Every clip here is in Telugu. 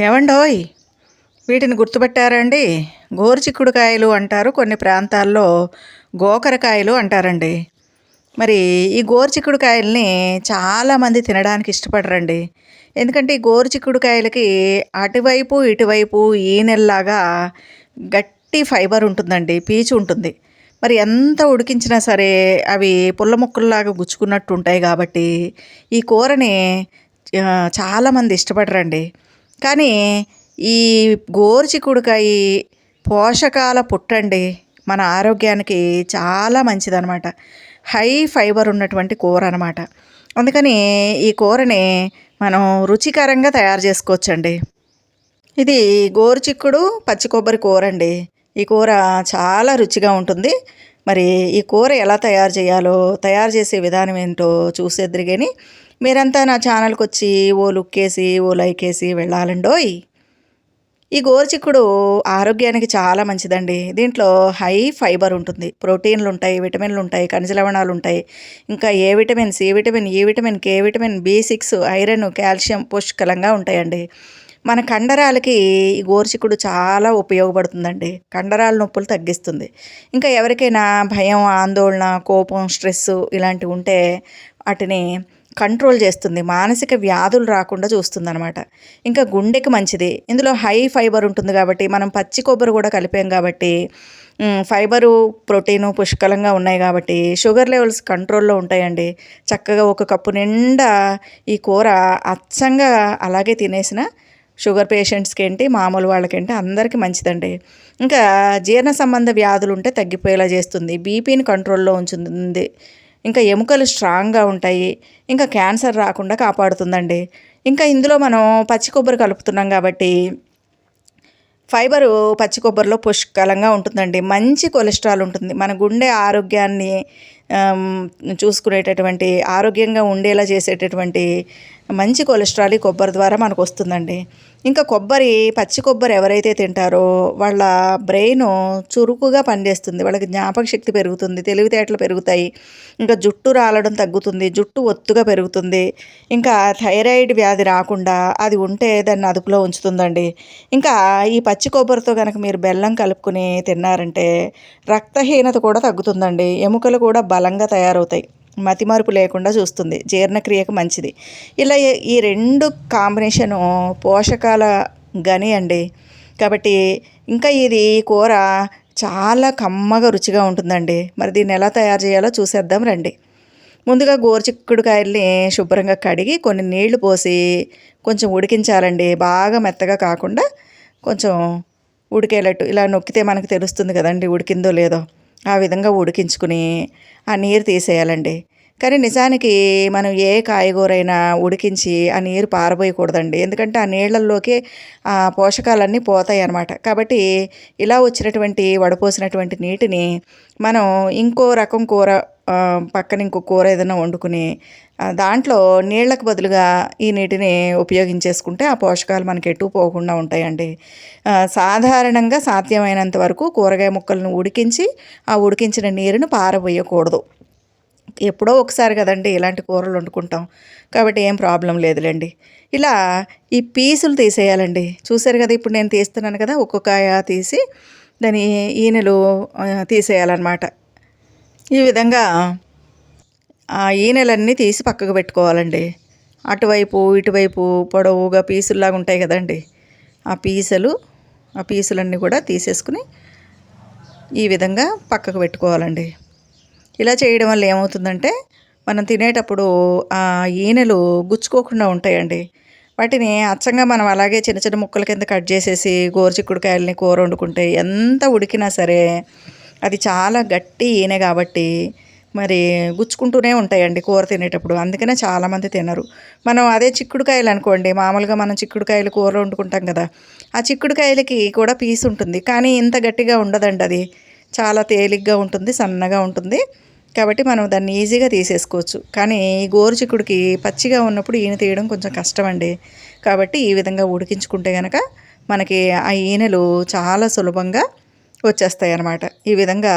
ఏవండోయ్! వీటిని గుర్తుపట్టారండి? గోరుచిక్కుడుకాయలు అంటారు. కొన్ని ప్రాంతాల్లో గోకరకాయలు అంటారండి. మరి ఈ గోరుచిక్కుడుకాయల్ని చాలామంది తినడానికి ఇష్టపడరండి. ఎందుకంటే ఈ గోరుచిక్కుడుకాయలకి అటువైపు, ఇటువైపు ఈనెల్లాగా గట్టి ఫైబర్ ఉంటుందండి. పీచు ఉంటుంది. మరి ఎంత ఉడికించినా సరే అవి పుల్ల ముక్కల్లాగా గుచ్చుకున్నట్టు ఉంటాయి కాబట్టి ఈ కూరని చాలామంది ఇష్టపడరండి. కానీ ఈ గోరుచిక్కుడుకాయ పోషకాల పుట్టండి. మన ఆరోగ్యానికి చాలా మంచిదనమాట. హై ఫైబర్ ఉన్నటువంటి కూర అనమాట. అందుకని ఈ కూరని మనం రుచికరంగా తయారు చేసుకోవచ్చండి. ఇది గోరుచిక్కుడు పచ్చి కొబ్బరి కూర అండి. ఈ కూర చాలా రుచిగా ఉంటుంది. మరి ఈ కూర ఎలా తయారు చేయాలో, తయారు చేసే విధానం ఏంటో చూసేద్దురు గాని మీరంతా నా ఛానల్కి వచ్చి ఓ లుక్కేసి ఓ లైక్ వేసి వెళ్ళాలండోయ్. ఈ గోరుచిక్కుడు ఆరోగ్యానికి చాలా మంచిదండి. దీంట్లో హై ఫైబర్ ఉంటుంది. ప్రోటీన్లు ఉంటాయి, విటమిన్లు ఉంటాయి, ఖనిజ లవణాలు ఉంటాయి. ఇంకా ఏ విటమిన్, సి విటమిన్, ఈ విటమిన్, కే విటమిన్, B6, ఐరన్, కాల్షియం పుష్కలంగా ఉంటాయండి. మన కండరాలకి ఈ గోరుచిక్కుడు చాలా ఉపయోగపడుతుందండి. కండరాల నొప్పులు తగ్గిస్తుంది. ఇంకా ఎవరికైనా భయం, ఆందోళన, కోపం, స్ట్రెస్సు ఇలాంటివి ఉంటే వాటిని కంట్రోల్ చేస్తుంది. మానసిక వ్యాధులు రాకుండా చూస్తుందనమాట. ఇంకా గుండెకి మంచిది. ఇందులో హై ఫైబర్ ఉంటుంది కాబట్టి మనం పచ్చి కొబ్బరి కూడా కలిపాం కాబట్టి ఫైబరు, ప్రోటీను పుష్కలంగా ఉన్నాయి కాబట్టి షుగర్ లెవెల్స్ కంట్రోల్లో ఉంటాయండి. చక్కగా ఒక కప్పు నిండా ఈ కూర అచ్చంగా అలాగే తినేసిన షుగర్ పేషెంట్స్కి ఏంటి, మామూలు వాళ్ళకేంటి అందరికీ మంచిదండి. ఇంకా జీర్ణ సంబంధ వ్యాధులు ఉంటే తగ్గిపోయేలా చేస్తుంది. బీపీని కంట్రోల్లో ఉంచుతుంది. ఇంకా ఎముకలు స్ట్రాంగ్గా ఉంటాయి. ఇంకా క్యాన్సర్ రాకుండా కాపాడుతుందండి. ఇంకా ఇందులో మనం పచ్చి కొబ్బరి కలుపుతున్నాం కాబట్టి ఫైబరు పచ్చి కొబ్బరిలో పుష్కలంగా ఉంటుందండి. మంచి కొలెస్ట్రాల్ ఉంటుంది. మన గుండె ఆరోగ్యాన్ని చూసుకునేటటువంటి, ఆరోగ్యంగా ఉండేలా చేసేటటువంటి మంచి కొలెస్ట్రాల్ ఈ కొబ్బరి ద్వారా మనకు వస్తుందండి. ఇంకా పచ్చి కొబ్బరి ఎవరైతే తింటారో వాళ్ళ బ్రెయిన్ చురుకుగా పనిచేస్తుంది. వాళ్ళకి జ్ఞాపక శక్తి పెరుగుతుంది, తెలివితేటలు పెరుగుతాయి. ఇంకా జుట్టు రాలడం తగ్గుతుంది, జుట్టు ఒత్తుగా పెరుగుతుంది. ఇంకా థైరాయిడ్ వ్యాధి రాకుండా అది ఉంటే దాన్ని అదుపులో ఉంచుతుందండి. ఇంకా ఈ పచ్చి కొబ్బరితో కనుక మీరు బెల్లం కలుపుకుని తిన్నారంటే రక్తహీనత కూడా తగ్గుతుందండి. ఎముకలు కూడా బలంగా తయారవుతాయి. మతిమరుపు లేకుండా చూస్తుంది. జీర్ణక్రియకు మంచిది. ఇలా ఈ రెండు కాంబినేషను పోషకాల గని అండి. కాబట్టి ఇంకా ఇది కూర చాలా కమ్మగా రుచిగా ఉంటుందండి. మరి దీన్ని ఎలా తయారు చేయాలో చూసేద్దాం రండి. ముందుగా గోరుచిక్కుడుకాయల్ని శుభ్రంగా కడిగి కొన్ని నీళ్లు పోసి కొంచెం ఉడికించాలండి. బాగా మెత్తగా కాకుండా కొంచెం ఉడికేటట్టు ఇలా నొక్కితే మనకు తెలుస్తుంది కదండి ఉడికిందో లేదో. ఆ విధంగా ఉడికించుకుని ఆ నీరు తీసేయాలండి. కానీ నిజానికి మనం ఏ కాయగూరైనా ఉడికించి ఆ నీరు పారబోయకూడదండి. ఎందుకంటే ఆ నీళ్ళల్లోకి ఆ పోషకాలన్నీ పోతాయి అన్నమాట. కాబట్టి ఇలా వచ్చినటువంటి వడపోసినటువంటి నీటిని మనం ఇంకో రకం కూర, పక్కన ఇంకో కూర ఏదైనా వండుకుని దాంట్లో నీళ్లకు బదులుగా ఈ నీటిని ఉపయోగించేసుకుంటే ఆ పోషకాలు మనకి ఎటు పోకుండా ఉంటాయండి. సాధారణంగా సాధ్యమైనంత వరకు కూరగాయ ముక్కలను ఉడికించి ఆ ఉడికించిన నీరుని పారబోయకూడదు. ఎప్పుడో ఒకసారి కదండి ఇలాంటి కూరలు వండుకుంటాం. కాబట్టి ఏం ప్రాబ్లం లేదులేండి. ఇలా ఈ పీసులు తీసేయాలండి. చూసారు కదా, ఇప్పుడు నేను తీస్తున్నాను కదా, ఒక్కొక్కాయ తీసి దాని ఈనెలు తీసేయాలన్నమాట. ఈ విధంగా ఆ ఈనెలన్నీ తీసి పక్కకు పెట్టుకోవాలండి. అటువైపు ఇటువైపు పొడవుగా పీసుల్లాగా ఉంటాయి కదండి, ఆ పీసులన్నీ కూడా తీసేసుకుని ఈ విధంగా పక్కకు పెట్టుకోవాలండి. ఇలా చేయడం వల్ల ఏమవుతుందంటే మనం తినేటప్పుడు ఆ ఈనెలు గుచ్చుకోకుండా ఉంటాయండి. వాటిని అచ్చంగా మనం అలాగే చిన్న చిన్న ముక్కల కింద కట్ చేసేసి గోరుచిక్కుడుకాయలని కూర వండుకుంటే ఎంత ఉడికినా సరే అది చాలా గట్టి ఈనె కాబట్టి మరి గుచ్చుకుంటూనే ఉంటాయండి కూర తినేటప్పుడు. అందుకనే చాలామంది తినరు. మనం అదే చిక్కుడుకాయలు అనుకోండి, మామూలుగా మనం చిక్కుడుకాయలు కూర వండుకుంటాం కదా, ఆ చిక్కుడుకాయలకి కూడా పీసు ఉంటుంది. కానీ ఇంత గట్టిగా ఉండదండి. అది చాలా తేలిగ్గా ఉంటుంది, సన్నగా ఉంటుంది. కాబట్టి మనం దాన్ని ఈజీగా తీసేసుకోవచ్చు. కానీ ఈ గోరుచిక్కుడికి పచ్చిగా ఉన్నప్పుడు ఈనె తీయడం కొంచెం కష్టం అండి. కాబట్టి ఈ విధంగా ఉడికించుకుంటే కనుక మనకి ఆ ఈనెలు చాలా సులభంగా వచ్చేస్తాయి అన్నమాట. ఈ విధంగా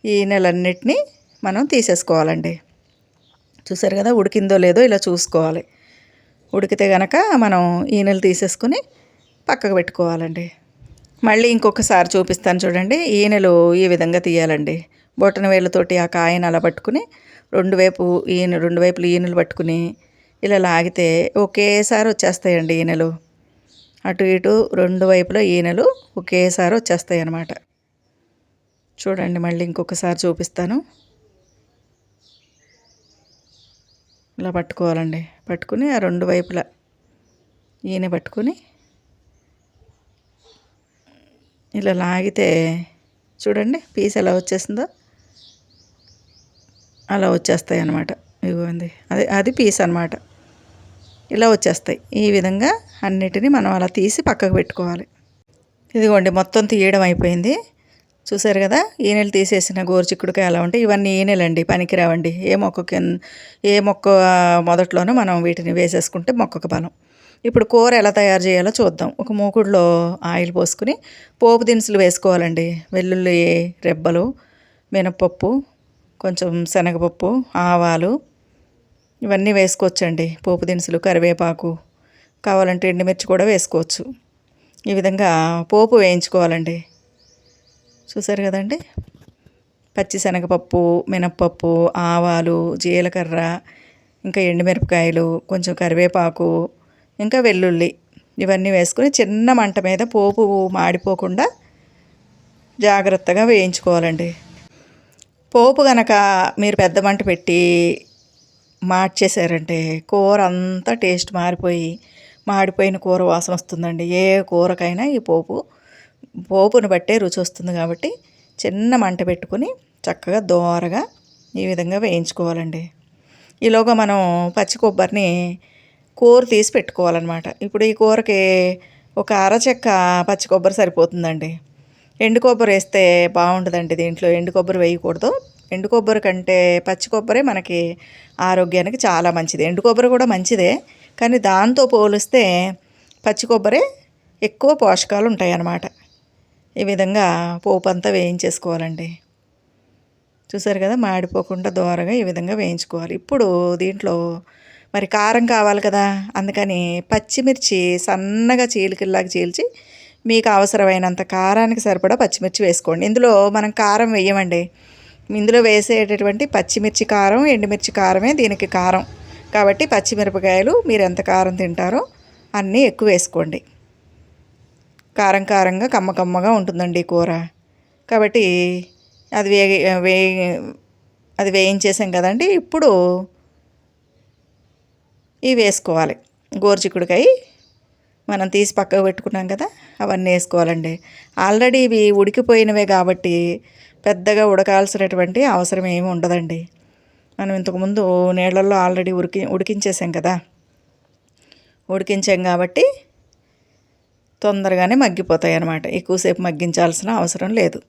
ఈ ఈనెలన్నిటినీ మనం తీసేసుకోవాలండి. చూసారు కదా, ఉడికిందో లేదో ఇలా చూసుకోవాలి. ఉడికితే కనుక మనం ఈనెలు తీసేసుకుని పక్కకు పెట్టుకోవాలండి. మళ్ళీ ఇంకొకసారి చూపిస్తాను చూడండి. ఈనెలు ఈ విధంగా తీయాలండి. బొటన వేళ్ళతోటి ఆ కాయను అలా పట్టుకుని రెండు వైపులు ఈనెలు పట్టుకుని ఇలా లాగితే ఒకేసారి వచ్చేస్తాయండి ఈనెలు. అటు ఇటు రెండు వైపులా ఈనెలు ఒకేసారి వచ్చేస్తాయి అన్నమాట. చూడండి మళ్ళీ ఇంకొకసారి చూపిస్తాను. ఇలా పట్టుకోవాలండి. పట్టుకుని ఆ రెండు వైపులా ఈనె పట్టుకుని ఇలా లాగితే చూడండి పీస్ ఎలా వచ్చేసిందో అలా వచ్చేస్తాయి అన్నమాట. ఇదిగోండి అది పీస్ అన్నమాట. ఇలా వచ్చేస్తాయి. ఈ విధంగా అన్నిటినీ మనం అలా తీసి పక్కకు పెట్టుకోవాలి. ఇదిగోండి మొత్తం తీయడం అయిపోయింది. చూసారు కదా, ఈనెలు తీసేసిన గోరుచిక్కుడుకాయ అలా ఉంటాయి. ఇవన్నీ ఈనెలండి, పనికిరావండి. ఏ మొక్క మొదట్లోనూ మనం వీటిని వేసేసుకుంటే మొక్కకు బలం. ఇప్పుడు కూర ఎలా తయారు చేయాలో చూద్దాం. ఒక మూకుడులో ఆయిల్ పోసుకుని పోపు దినుసులు వేసుకోవాలండి. వెల్లుల్లి రెబ్బలు, మినపప్పు, కొంచెం శనగపప్పు, ఆవాలు ఇవన్నీ వేసుకోవచ్చండి. పోపు దినుసులు, కరివేపాకు, కావాలంటే ఎండుమిర్చి కూడా వేసుకోవచ్చు. ఈ విధంగా పోపు వేయించుకోవాలండి. చూసారు కదండి, పచ్చిశనగపప్పు, మినప్పప్పు, ఆవాలు, జీలకర్ర, ఇంకా ఎండుమిరపకాయలు, కొంచెం కరివేపాకు, ఇంకా వెల్లుల్లి ఇవన్నీ వేసుకొని చిన్న మంట మీద పోపు మాడిపోకుండా జాగ్రత్తగా వేయించుకోవాలండి. పోపు కనుక మీరు పెద్ద మంట పెట్టి మార్చేసారంటే కూర అంతా టేస్ట్ మాడిపోయిన కూర వాసన వస్తుందండి. ఏ కూరకైనా ఈ పోపును బట్టే రుచి వస్తుంది. కాబట్టి చిన్న మంట పెట్టుకుని చక్కగా దోరగా ఈ విధంగా వేయించుకోవాలండి. ఈలోగా మనం పచ్చి కొబ్బరిని కూర తీసి పెట్టుకోవాలన్నమాట. ఇప్పుడు ఈ కూరకి ఒక అరచెక్క పచ్చి కొబ్బరి సరిపోతుందండి. ఎండు కొబ్బరి వేస్తే బాగుంటుందండి. దీంట్లో ఎండు కొబ్బరి వేయకూడదు. ఎండు కొబ్బరి కంటే పచ్చి కొబ్బరే మనకి ఆరోగ్యానికి చాలా మంచిది. ఎండు కొబ్బరి కూడా మంచిదే, కానీ దాంతో పోలిస్తే పచ్చి కొబ్బరే ఎక్కువ పోషకాలు ఉంటాయి అన్నమాట. ఈ విధంగా పోపు అంతా వేయించేసుకోవాలండి. చూసారు కదా, మాడిపోకుండా దోరగా ఈ విధంగా వేయించుకోవాలి. ఇప్పుడు దీంట్లో మరి కారం కావాలి కదా, అందుకని పచ్చిమిర్చి సన్నగా చీలికల్లాగా చీల్చి మీకు అవసరమైనంత కారానికి సరిపడా పచ్చిమిర్చి వేసుకోండి. ఇందులో మనం కారం వేయమండి. ఇందులో వేసేటటువంటి పచ్చిమిర్చి కారం, ఎండుమిర్చి కారమే దీనికి కారం. కాబట్టి పచ్చిమిరపకాయలు మీరు ఎంత కారం తింటారో అన్నీ ఎక్కువ వేసుకోండి. కారంగా కమ్మగా ఉంటుందండి కూర. కాబట్టి అది వేయించేసాం కదండి. ఇప్పుడు ఇవి వేసుకోవాలి. గోరుచిక్కుడుకాయ మనం తీసి పక్కకు పెట్టుకున్నాం కదా, అవన్నీ వేసుకోవాలండి. ఆల్రెడీ ఇవి ఉడికిపోయినవే కాబట్టి పెద్దగా ఉడకాల్సినటువంటి అవసరం ఏమి ఉండదండి. మనం ఇంతకుముందు నీళ్ళల్లో ఆల్రెడీ ఉడికించేసాం కదా. ఉడికించాం కాబట్టి తొందరగానే మగ్గిపోతాయి అన్నమాట. ఎక్కువసేపు మగ్గించాల్సిన అవసరం లేదు.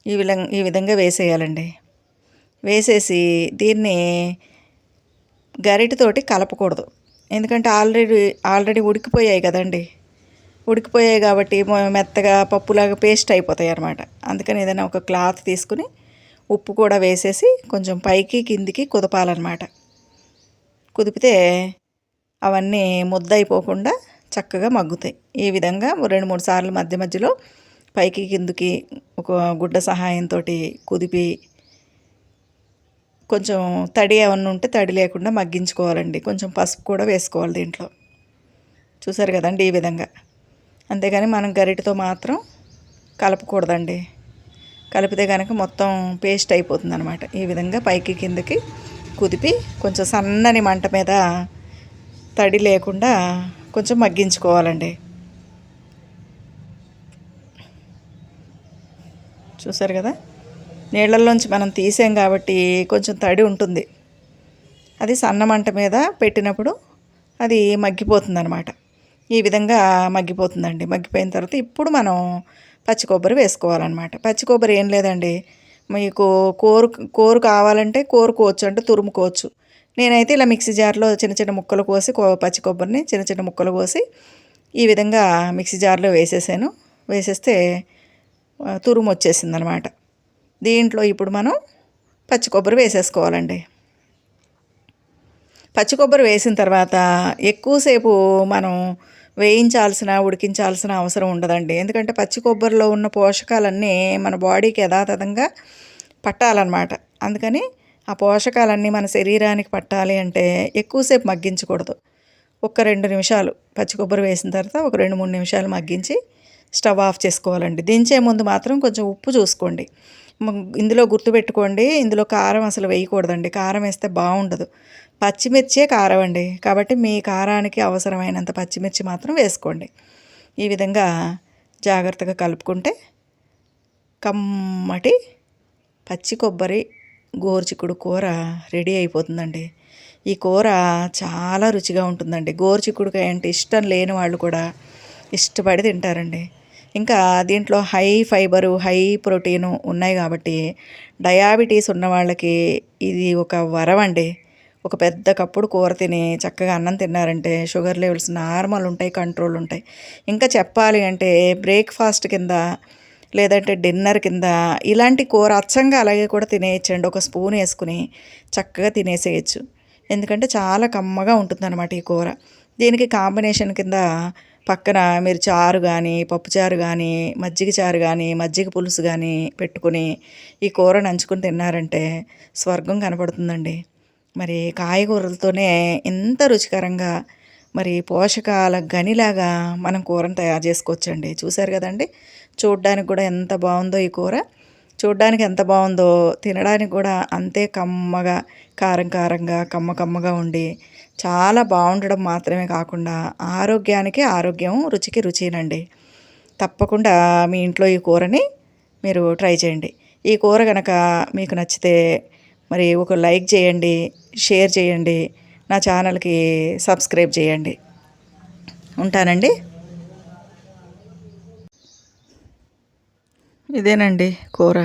ఈ విధంగా వేసేయాలండి. వేసేసి దీన్ని గరిటెతోటి కలపకూడదు. ఎందుకంటే ఆల్రెడీ ఉడికిపోయాయి కదండి. ఉడికిపోయాయి కాబట్టి మెత్తగా పప్పులాగా పేస్ట్ అయిపోతాయి అన్నమాట. అందుకని ఏదైనా ఒక క్లాత్ తీసుకుని ఉప్పు కూడా వేసేసి కొంచెం పైకి కిందికి కుదపాలన్నమాట. కుదిపితే అవన్నీ ముద్ద అయిపోకుండా చక్కగా మగ్గుతాయి. ఈ విధంగా 2-3 సార్లు మధ్యలో పైకి కిందికి ఒక గుడ్డ సహాయంతో కుదిపి కొంచెం తడి ఏమన్నా ఉంటే తడి లేకుండా మగ్గించుకోవాలండి. కొంచెం పసుపు కూడా వేసుకోవాలి దీంట్లో. చూసారు కదండి ఈ విధంగా. అంతేగాని మనం గరిటెతో మాత్రం కలపకూడదండి. కలిపితే కనుక మొత్తం పేస్ట్ అయిపోతుంది అనమాట. ఈ విధంగా పైకి కిందకి కుదిపి కొంచెం సన్నని మంట మీద తడి లేకుండా కొంచెం మగ్గించుకోవాలండి. చూసారు కదా, నీళ్ళల్లోంచి మనం తీసాం కాబట్టి కొంచెం తడి ఉంటుంది. అది సన్న మంట మీద పెట్టినప్పుడు అది మగ్గిపోతుంది అనమాట. ఈ విధంగా మగ్గిపోతుందండి. మగ్గిపోయిన తర్వాత ఇప్పుడు మనం పచ్చి కొబ్బరి వేసుకోవాలన్నమాట. పచ్చి కొబ్బరి ఏం లేదండి, మీకు కోరు కావాలంటే కోరుకోవచ్చు, అంటే తురుముకోవచ్చు. నేనైతే ఇలా మిక్సీ జార్లో చిన్న చిన్న ముక్కలు కోసి పచ్చి కొబ్బరిని చిన్న చిన్న ముక్కలు కోసి ఈ విధంగా మిక్సీ జార్లో వేసేసాను. వేసేస్తే తురుము వచ్చేసింది అనమాట. దీంట్లో ఇప్పుడు మనం పచ్చి కొబ్బరి వేసేసుకోవాలండి. పచ్చి కొబ్బరి వేసిన తర్వాత ఎక్కువసేపు మనం ఉడికించాల్సిన అవసరం ఉండదండి. ఎందుకంటే పచ్చి కొబ్బరిలో ఉన్న పోషకాలన్నీ మన బాడీకి యథాతథంగా పట్టాలన్నమాట. అందుకని ఆ పోషకాలన్నీ మన శరీరానికి పట్టాలి అంటే ఎక్కువసేపు మగ్గించకూడదు. ఒక 2 నిమిషాలు పచ్చి కొబ్బరి వేసిన తర్వాత ఒక 2, 3 నిమిషాలు మగ్గించి స్టవ్ ఆఫ్ చేసుకోవాలండి. దించే ముందు మాత్రం కొంచెం ఉప్పు చూసుకోండి. ఇందులో గుర్తుపెట్టుకోండి, ఇందులో కారం అసలు వేయకూడదండి. కారం వేస్తే బాగుండదు. పచ్చిమిర్చే కారం అండి. కాబట్టి మీ కారానికి అవసరమైనంత పచ్చిమిర్చి మాత్రం వేసుకోండి. ఈ విధంగా జాగ్రత్తగా కలుపుకుంటే కమ్మటి పచ్చి కొబ్బరి గోరుచిక్కుడు కూర రెడీ అయిపోతుందండి. ఈ కూర చాలా రుచిగా ఉంటుందండి. గోరుచిక్కుడుకాయ అంటే ఇష్టం లేని వాళ్ళు కూడా ఇష్టపడి తింటారండి. ఇంకా దీంట్లో హై ఫైబరు, హై ప్రోటీను ఉన్నాయి కాబట్టి డయాబెటీస్ ఉన్న వాళ్ళకి ఇది ఒక వరం అండి. ఒక పెద్ద కప్పుడు కూర తిని చక్కగా అన్నం తిన్నారంటే షుగర్ లెవెల్స్ నార్మల్ ఉంటాయి, కంట్రోల్ ఉంటాయి. ఇంకా చెప్పాలి అంటే బ్రేక్ఫాస్ట్ కింద లేదంటే డిన్నర్ కింద ఇలాంటి కూర అచ్చంగా అలాగే కూడా తినేయచ్చండి. ఒక స్పూన్ వేసుకుని చక్కగా తినేసేయచ్చు. ఎందుకంటే చాలా కమ్మగా ఉంటుందన్నమాట ఈ కూర. దీనికి కాంబినేషన్ కింద పక్కన మీరు చారు కానీ, పప్పుచారు కానీ, మజ్జిగ చారు కానీ, మజ్జిగ పులుసు కానీ పెట్టుకుని ఈ కూర నంచుకుని తిన్నారంటే స్వర్గం కనపడుతుందండి. మరి కాయగూరలతోనే ఎంత రుచికరంగా మరి పోషకాల గనిలాగా మనం కూరను తయారు చేసుకోవచ్చండి. చూశారు కదండి, చూడ్డానికి కూడా ఎంత బాగుందో ఈ కూర. చూడ్డానికి ఎంత బాగుందో తినడానికి కూడా అంతే కమ్మగా, కారం కారంగా, కమ్మ కమ్మగా ఉండి చాలా బాగుండడం మాత్రమే కాకుండా ఆరోగ్యానికి ఆరోగ్యం, రుచికి రుచినండి. తప్పకుండా మీ ఇంట్లో ఈ కూరని మీరు ట్రై చేయండి. ఈ కూర కనుక మీకు నచ్చితే మరి ఒక లైక్ చేయండి, షేర్ చేయండి, నా ఛానల్కి సబ్స్క్రైబ్ చేయండి. ఉంటానండి. ఇదేనండి కూర.